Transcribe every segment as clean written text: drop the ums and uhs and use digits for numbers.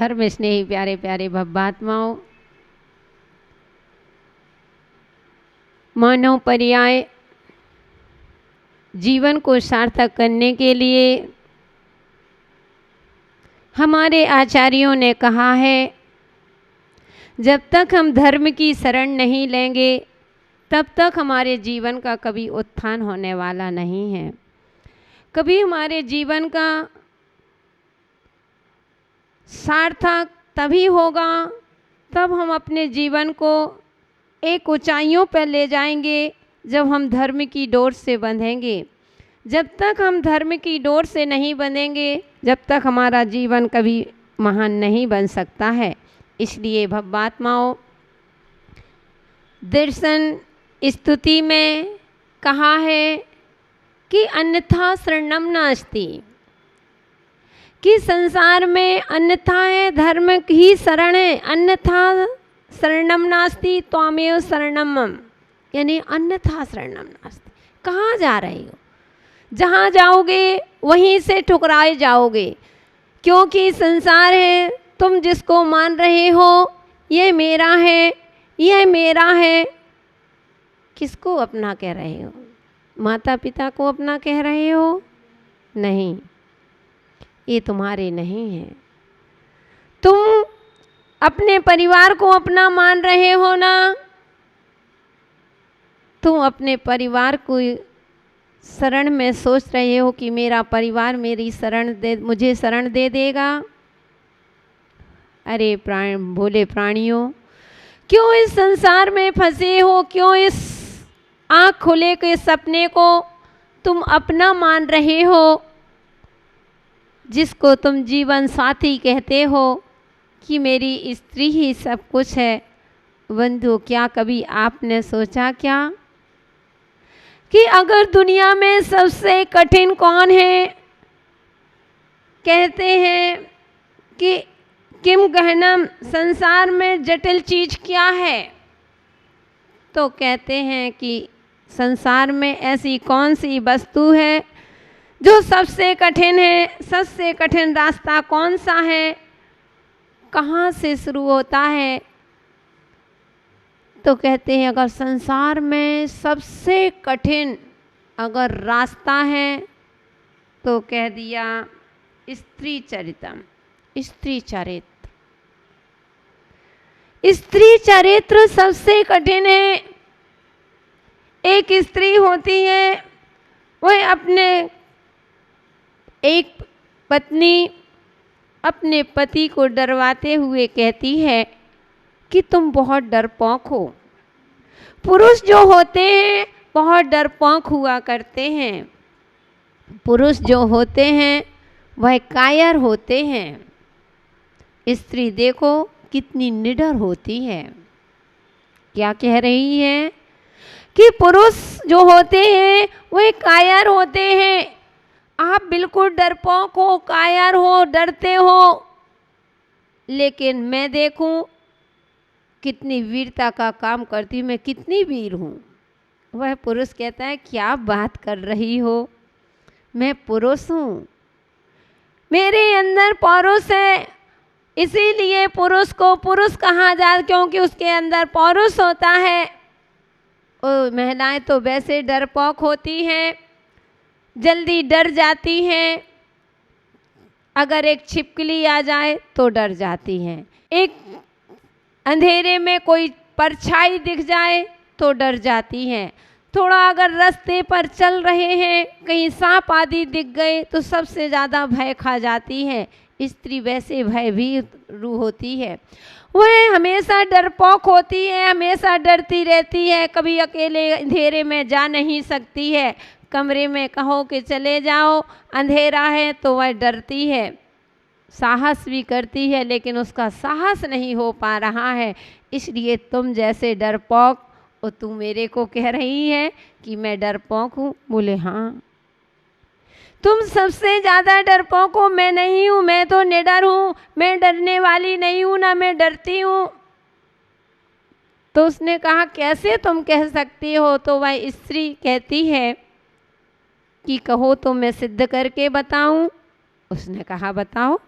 धर्म स्नेही प्यारे प्यारे भव्यात्माओं, मानव पर्याय जीवन को सार्थक करने के लिए हमारे आचार्यों ने कहा है, जब तक हम धर्म की शरण नहीं लेंगे तब तक हमारे जीवन का कभी उत्थान होने वाला नहीं है। कभी हमारे जीवन का सार्थक तभी होगा तब हम अपने जीवन को एक ऊंचाइयों पर ले जाएंगे जब हम धर्म की डोर से बंधेंगे। जब तक हम धर्म की डोर से नहीं बंधेंगे, जब तक हमारा जीवन कभी महान नहीं बन सकता है। इसलिए भव्यात्माओं, दर्शन स्तुति में कहा है कि अन्यथा शरणम नास्ति, कि संसार में अन्यथा है, धर्म ही शरण है। अन्यथा शरणम नास्ति त्वामेव शरणम मम, यानी अन्यथा शरणम नास्ति। कहाँ जा रहे हो? जहाँ जाओगे वहीं से ठुकराए जाओगे, क्योंकि संसार है, तुम जिसको मान रहे हो ये मेरा है, यह मेरा है। किसको अपना कह रहे हो? माता पिता को अपना कह रहे हो? नहीं, ये तुम्हारे नहीं है। तुम अपने परिवार को अपना मान रहे हो ना, तुम अपने परिवार को शरण में सोच रहे हो कि मेरा परिवार मेरी शरण दे, मुझे शरण दे देगा। अरे भोले प्राणियों, क्यों इस संसार में फंसे हो? क्यों इस आँख खुले के सपने को तुम अपना मान रहे हो, जिसको तुम जीवन साथी कहते हो कि मेरी स्त्री ही सब कुछ है। बंधु, क्या कभी आपने सोचा क्या कि अगर दुनिया में सबसे कठिन कौन है? कहते हैं कि किम गहनम, संसार में जटिल चीज क्या है? तो कहते हैं कि संसार में ऐसी कौन सी वस्तु है जो सबसे कठिन है? सबसे कठिन रास्ता कौन सा है? कहाँ से शुरू होता है? तो कहते हैं अगर संसार में सबसे कठिन अगर रास्ता है तो कह दिया स्त्री चरितम, स्त्री चरित्र। स्त्री चरित्र सबसे कठिन है। एक स्त्री होती है, वह अपने एक पत्नी अपने पति को डरवाते हुए कहती है कि तुम बहुत डरपोक हो। पुरुष जो होते हैं बहुत डरपोक हुआ करते हैं। पुरुष जो होते हैं वह कायर होते हैं। स्त्री देखो कितनी निडर होती है। क्या कह रही है कि पुरुष जो होते हैं वह कायर होते हैं। आप बिल्कुल डरपोक हो, कायर हो, डरते हो, लेकिन मैं देखूं कितनी वीरता का काम करती, मैं कितनी वीर हूँ। वह पुरुष कहता है क्या बात कर रही हो, मैं पुरुष हूँ, मेरे अंदर पौरुष है, इसीलिए पुरुष को पुरुष कहा जाता, क्योंकि उसके अंदर पौरुष होता है। और महिलाएं तो वैसे डरपोक होती हैं, जल्दी डर जाती हैं। अगर एक छिपकली आ जाए तो डर जाती हैं, एक अंधेरे में कोई परछाई दिख जाए तो डर जाती हैं। थोड़ा अगर रास्ते पर चल रहे हैं, कहीं सांप आदि दिख गए तो सबसे ज़्यादा भय खा जाती है। स्त्री वैसे भयभीत रूह होती है, वह हमेशा डरपोक होती है, हमेशा डरती रहती है। कभी अकेले अंधेरे में जा नहीं सकती है। कमरे में कहो कि चले जाओ, अंधेरा है तो वह डरती है। साहस भी करती है लेकिन उसका साहस नहीं हो पा रहा है। इसलिए तुम जैसे डरपोक, और तू मेरे को कह रही है कि मैं डरपोक हूँ? बोले हाँ, तुम सबसे ज़्यादा डरपोक हो, मैं नहीं हूँ, मैं तो निडर हूँ, मैं डरने वाली नहीं हूँ ना, मैं डरती हूँ। तो उसने कहा कैसे तुम कह सकती हो? तो वह स्त्री कहती है कि कहो तो मैं सिद्ध करके बताऊं। उसने कहा बताओ।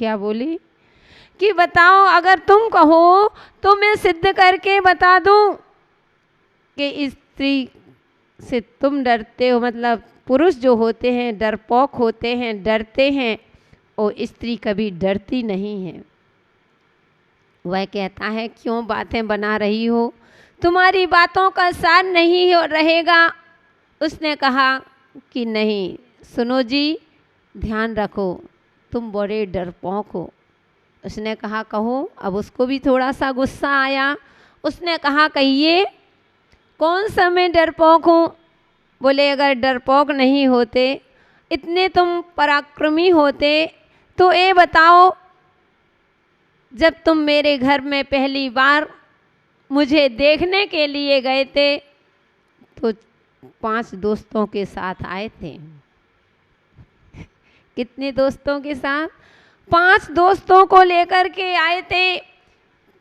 क्या बोली कि बताओ, अगर तुम कहो तो मैं सिद्ध करके बता दूं कि स्त्री से तुम डरते हो, मतलब पुरुष जो होते हैं डरपोक होते हैं, डरते हैं, और स्त्री कभी डरती नहीं है। वह कहता है क्यों बातें बना रही हो, तुम्हारी बातों का सार नहीं रहेगा। उसने कहा कि नहीं, सुनो जी, ध्यान रखो, तुम बड़े डरपोक हो। उसने कहा कहो। अब उसको भी थोड़ा सा गुस्सा आया। उसने कहा कहिए, कौन सा मैं डरपोक हूँ? बोले अगर डरपोक नहीं होते, इतने तुम पराक्रमी होते, तो ये बताओ, जब तुम मेरे घर में पहली बार मुझे देखने के लिए गए थे तो 5 दोस्तों के साथ आए थे। कितने दोस्तों के साथ? 5 दोस्तों को लेकर के आए थे।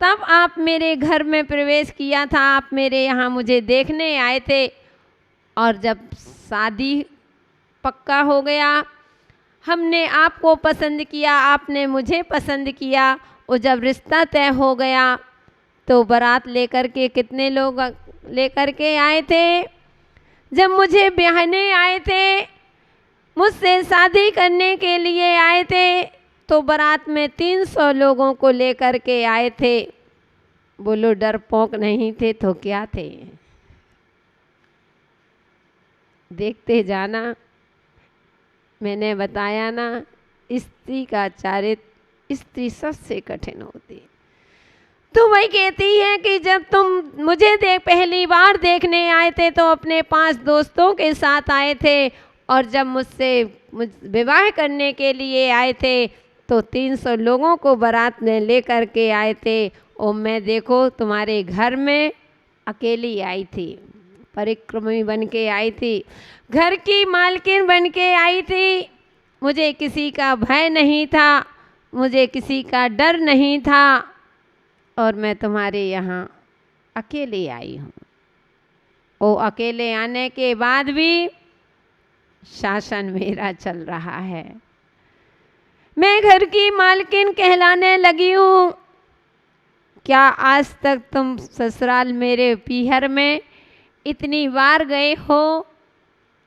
तब आप मेरे घर में प्रवेश किया था, आप मेरे यहाँ मुझे देखने आए थे, और जब शादी पक्का हो गया, हमने आपको पसंद किया, आपने मुझे पसंद किया, और जब रिश्ता तय हो गया तो बारात लेकर के कितने लोग लेकर के आए थे? जब मुझे ब्याहने आए थे, मुझसे शादी करने के लिए आए थे, तो बारात में 300 लोगों को लेकर के आए थे। बोलो डरपोक नहीं थे तो क्या थे? देखते जाना। मैंने बताया ना, स्त्री का चारित्र, स्त्री सबसे कठिन होती है। तो वही कहती है कि जब तुम मुझे पहली बार देखने आए थे तो अपने 5 दोस्तों के साथ आए थे, और जब मुझसे विवाह करने के लिए आए थे तो 300 लोगों को बारात में लेकर के आए थे, और मैं देखो तुम्हारे घर में अकेली आई थी, परिक्रमी बन के आई थी, घर की मालकिन बन के आई थी। मुझे किसी का भय नहीं था, मुझे किसी का डर नहीं था, और मैं तुम्हारे यहाँ अकेले आई हूँ। वो अकेले आने के बाद भी शासन मेरा चल रहा है। मैं घर की मालकिन कहलाने लगी हूँ। क्या आज तक तुम ससुराल मेरे पीहर में इतनी बार गए हो?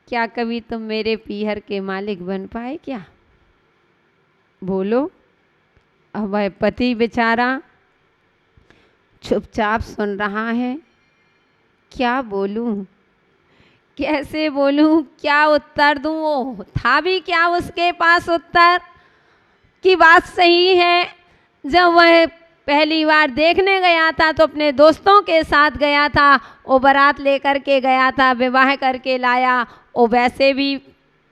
क्या कभी तुम मेरे पीहर के मालिक बन पाए क्या? बोलो। अब वह पति बेचारा चुपचाप सुन रहा है। क्या बोलूं, कैसे बोलूं, क्या उत्तर दूं? वो था भी क्या उसके पास उत्तर? की बात सही है, जब वह पहली बार देखने गया था तो अपने दोस्तों के साथ गया था, वो बारात लेकर के गया था, विवाह करके लाया। और वैसे भी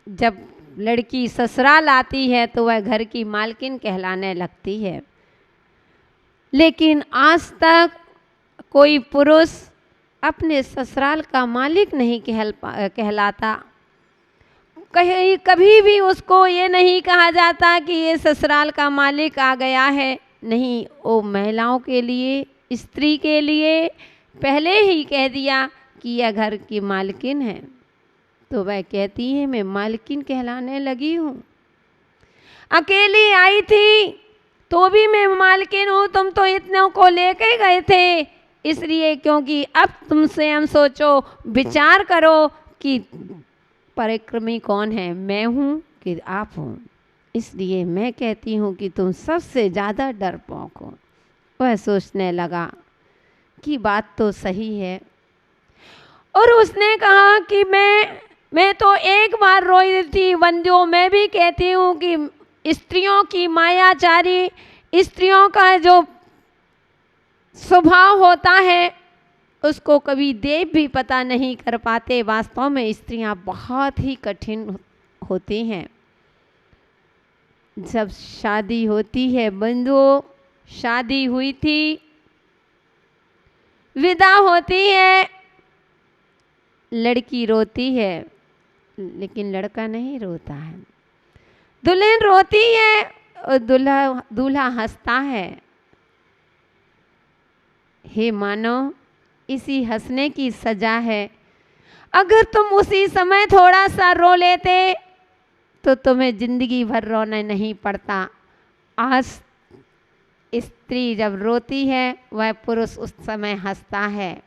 जब लड़की ससुराल आती है तो वह घर की मालकिन कहलाने लगती है। लेकिन आज तक कोई पुरुष अपने ससुराल का मालिक नहीं कहलाता। कहीं कभी भी उसको ये नहीं कहा जाता कि ये ससुराल का मालिक आ गया है। नहीं, वो महिलाओं के लिए, स्त्री के लिए पहले ही कह दिया कि यह घर की मालकिन है। तो वह कहती है मैं मालकिन कहलाने लगी हूँ। अकेली आई थी तो भी मैं मालकिन हूँ, तुम तो इतनों को लेके गए थे। इसलिए क्योंकि अब तुमसे हम सोचो, विचार करो कि परिक्रमी कौन है, मैं हूँ कि आप हो। इसलिए मैं कहती हूँ कि तुम सबसे ज़्यादा डरपोक हो। वह सोचने लगा कि बात तो सही है, और उसने कहा कि मैं तो एक बार रोई थी बंदियों। मैं भी कहती हूँ कि स्त्रियों की मायाचारी, स्त्रियों का जो स्वभाव होता है उसको कभी देव भी पता नहीं कर पाते। वास्तव में स्त्रियां बहुत ही कठिन होती हैं। जब शादी होती है बंधुओं, शादी हुई थी, विदा होती है, लड़की रोती है लेकिन लड़का नहीं रोता है। दुल्हन रोती है और दूल्हा हंसता है। हे मानो, इसी हंसने की सजा है। अगर तुम उसी समय थोड़ा सा रो लेते तो तुम्हें जिंदगी भर रोना नहीं पड़ता। आज स्त्री जब रोती है वह पुरुष उस समय हंसता है।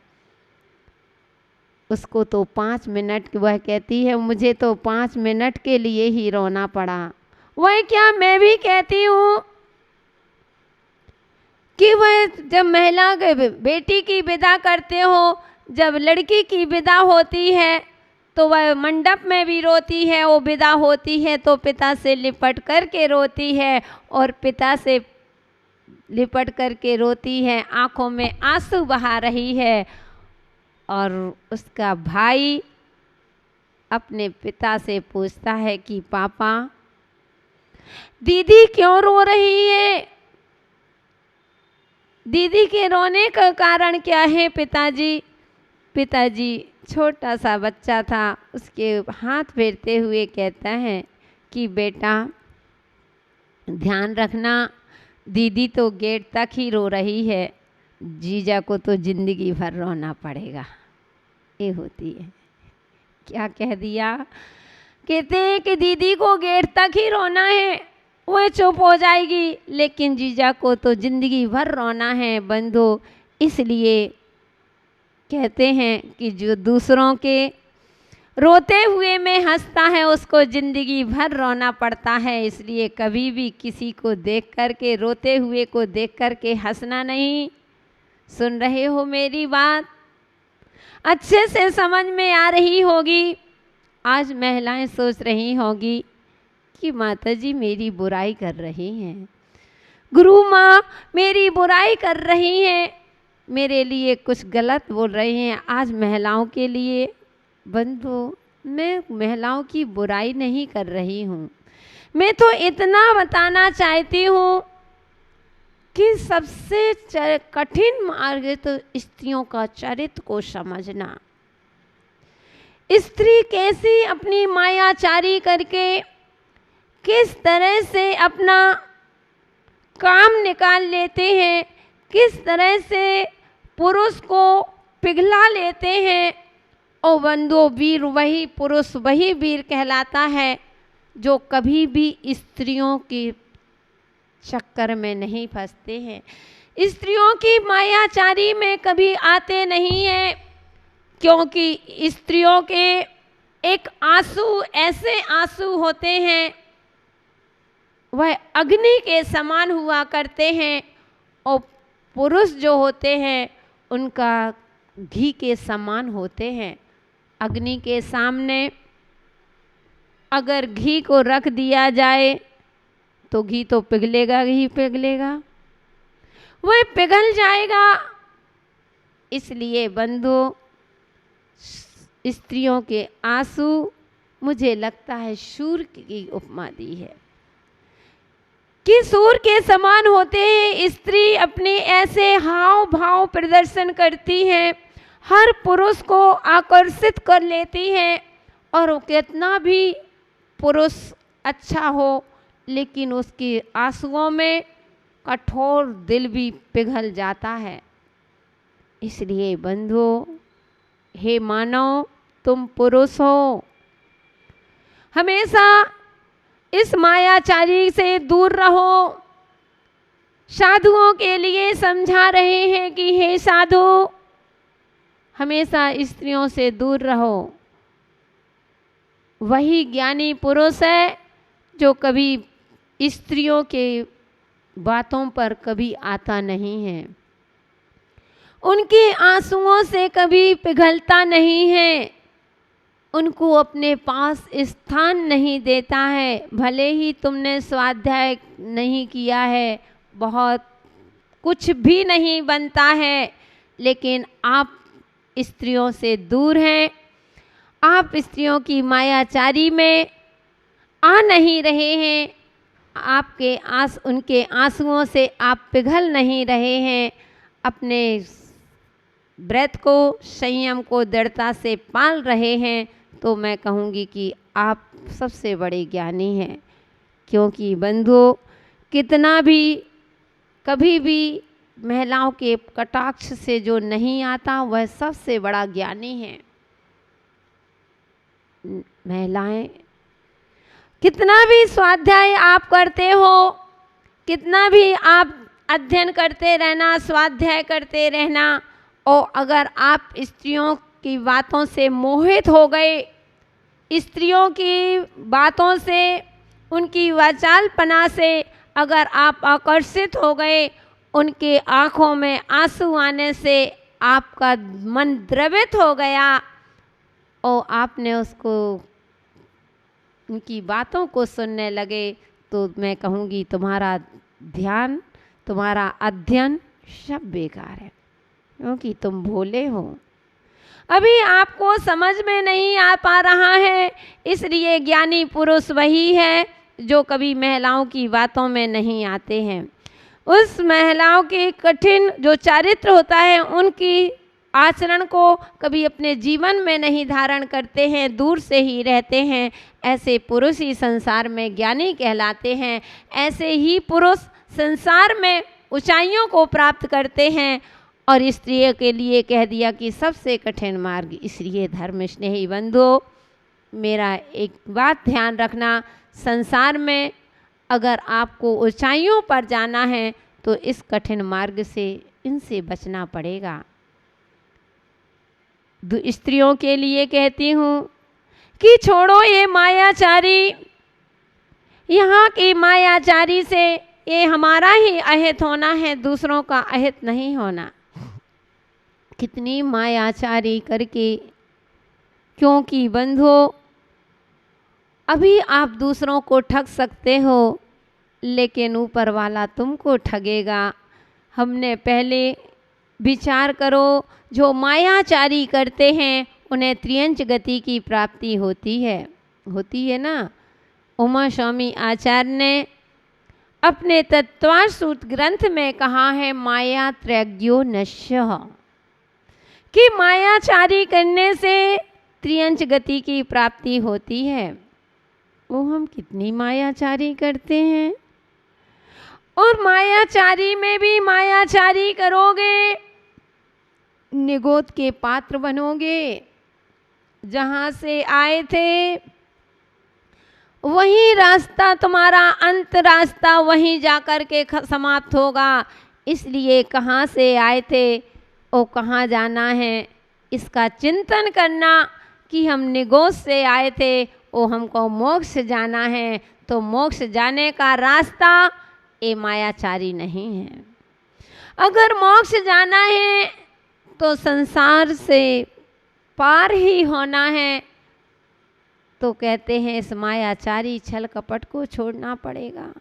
उसको तो 5 मिनट, वह कहती है मुझे तो 5 मिनट के लिए ही रोना पड़ा। वह क्या मैं भी कहती हूँ कि वह जब महिला के बेटी की विदा करते हो, जब लड़की की विदा होती है तो वह मंडप में भी रोती है, वो विदा होती है तो पिता से लिपट कर के रोती है, और पिता से लिपट कर के रोती है, आंखों में आंसू बहा रही है। और उसका भाई अपने पिता से पूछता है कि पापा दीदी क्यों रो रही है, दीदी के रोने का कारण क्या है पिताजी। पिताजी छोटा सा बच्चा था, उसके हाथ फेरते हुए कहता है कि बेटा ध्यान रखना, दीदी तो गेट तक ही रो रही है, जीजा को तो जिंदगी भर रोना पड़ेगा। ये होती है। क्या कह दिया, कहते हैं कि दीदी को गेट तक ही रोना है, वह चुप हो जाएगी, लेकिन जीजा को तो जिंदगी भर रोना है बंधु। इसलिए कहते हैं कि जो दूसरों के रोते हुए में हंसता है उसको जिंदगी भर रोना पड़ता है। इसलिए कभी भी किसी को देख कर के, रोते हुए को देख कर के हंसना नहीं। सुन रहे हो मेरी बात? अच्छे से समझ में आ रही होगी। आज महिलाएं सोच रही होगी कि माताजी मेरी बुराई कर रही हैं, गुरु माँ मेरी बुराई कर रही हैं, मेरे लिए कुछ गलत बोल रही हैं। आज महिलाओं के लिए बंधु, मैं महिलाओं की बुराई नहीं कर रही हूँ, मैं तो इतना बताना चाहती हूँ कि सबसे कठिन मार्ग है तो स्त्रियों का चरित्र को समझना। स्त्री कैसी अपनी मायाचारी करके किस तरह से अपना काम निकाल लेते हैं, किस तरह से पुरुष को पिघला लेते हैं। और बंधु वीर वही पुरुष, वही वीर कहलाता है जो कभी भी स्त्रियों के चक्कर में नहीं फंसते हैं, स्त्रियों की मायाचारी में कभी आते नहीं हैं। क्योंकि स्त्रियों के एक आंसू ऐसे आंसू होते हैं, वह अग्नि के समान हुआ करते हैं, और पुरुष जो होते हैं उनका घी के समान होते हैं। अग्नि के सामने अगर घी को रख दिया जाए तो घी तो पिघलेगा ही पिघलेगा, वह पिघल जाएगा। इसलिए बंधु स्त्रियों के आंसू मुझे लगता है सूर्य की उपमा दी है कि सूर्य के समान होते हैं। स्त्री अपने ऐसे हाव भाव प्रदर्शन करती है, हर पुरुष को आकर्षित कर लेती है, और वो कितना भी पुरुष अच्छा हो लेकिन उसके आंसुओं में कठोर दिल भी पिघल जाता है। इसलिए बंधु, हे मानव, तुम पुरुष हो, हमेशा इस मायाचारी से दूर रहो। साधुओं के लिए समझा रहे हैं कि हे साधु, हमेशा स्त्रियों से दूर रहो। वही ज्ञानी पुरुष है जो कभी स्त्रियों के बातों पर कभी आता नहीं है, उनके आंसुओं से कभी पिघलता नहीं है, उनको अपने पास स्थान नहीं देता है। भले ही तुमने स्वाध्याय नहीं किया है, बहुत कुछ भी नहीं बनता है, लेकिन आप स्त्रियों से दूर हैं, आप स्त्रियों की मायाचारी में आ नहीं रहे हैं, आपके उनके आंसुओं से आप पिघल नहीं रहे हैं, अपने व्रत को, संयम को दृढ़ता से पाल रहे हैं, तो मैं कहूँगी कि आप सबसे बड़े ज्ञानी हैं। क्योंकि बंधु, कितना भी कभी भी महिलाओं के कटाक्ष से जो नहीं आता वह सबसे बड़ा ज्ञानी है। महिलाएं, कितना भी स्वाध्याय आप करते हो, कितना भी आप अध्ययन करते रहना, स्वाध्याय करते रहना, और अगर आप स्त्रियों की बातों से मोहित हो गए, स्त्रियों की बातों से, उनकी वाचालपना से अगर आप आकर्षित हो गए, उनके आँखों में आंसू आने से आपका मन द्रवित हो गया और आपने उसको, उनकी बातों को सुनने लगे, तो मैं कहूँगी तुम्हारा ध्यान, तुम्हारा अध्ययन सब बेकार है, क्योंकि तुम भोले हो। अभी आपको समझ में नहीं आ पा रहा है, इसलिए ज्ञानी पुरुष वही है जो कभी महिलाओं की बातों में नहीं आते हैं। उस महिलाओं के कठिन जो चरित्र होता है, उनकी आचरण को कभी अपने जीवन में नहीं धारण करते हैं, दूर से ही रहते हैं। ऐसे पुरुष ही संसार में ज्ञानी कहलाते हैं। ऐसे ही पुरुष संसार में ऊंचाइयों को प्राप्त करते हैं। और स्त्रियों के लिए कह दिया कि सबसे कठिन मार्ग। इसलिए धर्म स्नेही बंधुओं, मेरा एक बात ध्यान रखना, संसार में अगर आपको ऊंचाइयों पर जाना है तो इस कठिन मार्ग से, इनसे बचना पड़ेगा। स्त्रियों के लिए कहती हूँ कि छोड़ो ये मायाचारी, यहाँ की मायाचारी से ये हमारा ही अहित होना है, दूसरों का अहित नहीं होना। कितनी मायाचारी करके, क्योंकि बंधुओं अभी आप दूसरों को ठग सकते हो, लेकिन ऊपर वाला तुमको ठगेगा। हमने पहले विचार करो, जो मायाचारी करते हैं उन्हें त्रियंच गति की प्राप्ति होती है ना। उमा स्वामी आचार्य ने अपने तत्वासूत ग्रंथ में कहा है, माया त्रैज्ञो नश्यः, कि मायाचारी करने से त्रियंच गति की प्राप्ति होती है। वो हम कितनी मायाचारी करते हैं, और मायाचारी में भी मायाचारी करोगे, निगोद के पात्र बनोगे। जहाँ से आए थे वही रास्ता, तुम्हारा अंत रास्ता वहीं जाकर के समाप्त होगा। इसलिए कहाँ से आए थे और कहाँ जाना है, इसका चिंतन करना कि हम निगोद से आए थे और हमको मोक्ष जाना है, तो मोक्ष जाने का रास्ता ये मायाचारी नहीं है। अगर मोक्ष जाना है तो संसार से पार ही होना है, तो कहते हैं इस मायाचारी छल कपट को छोड़ना पड़ेगा।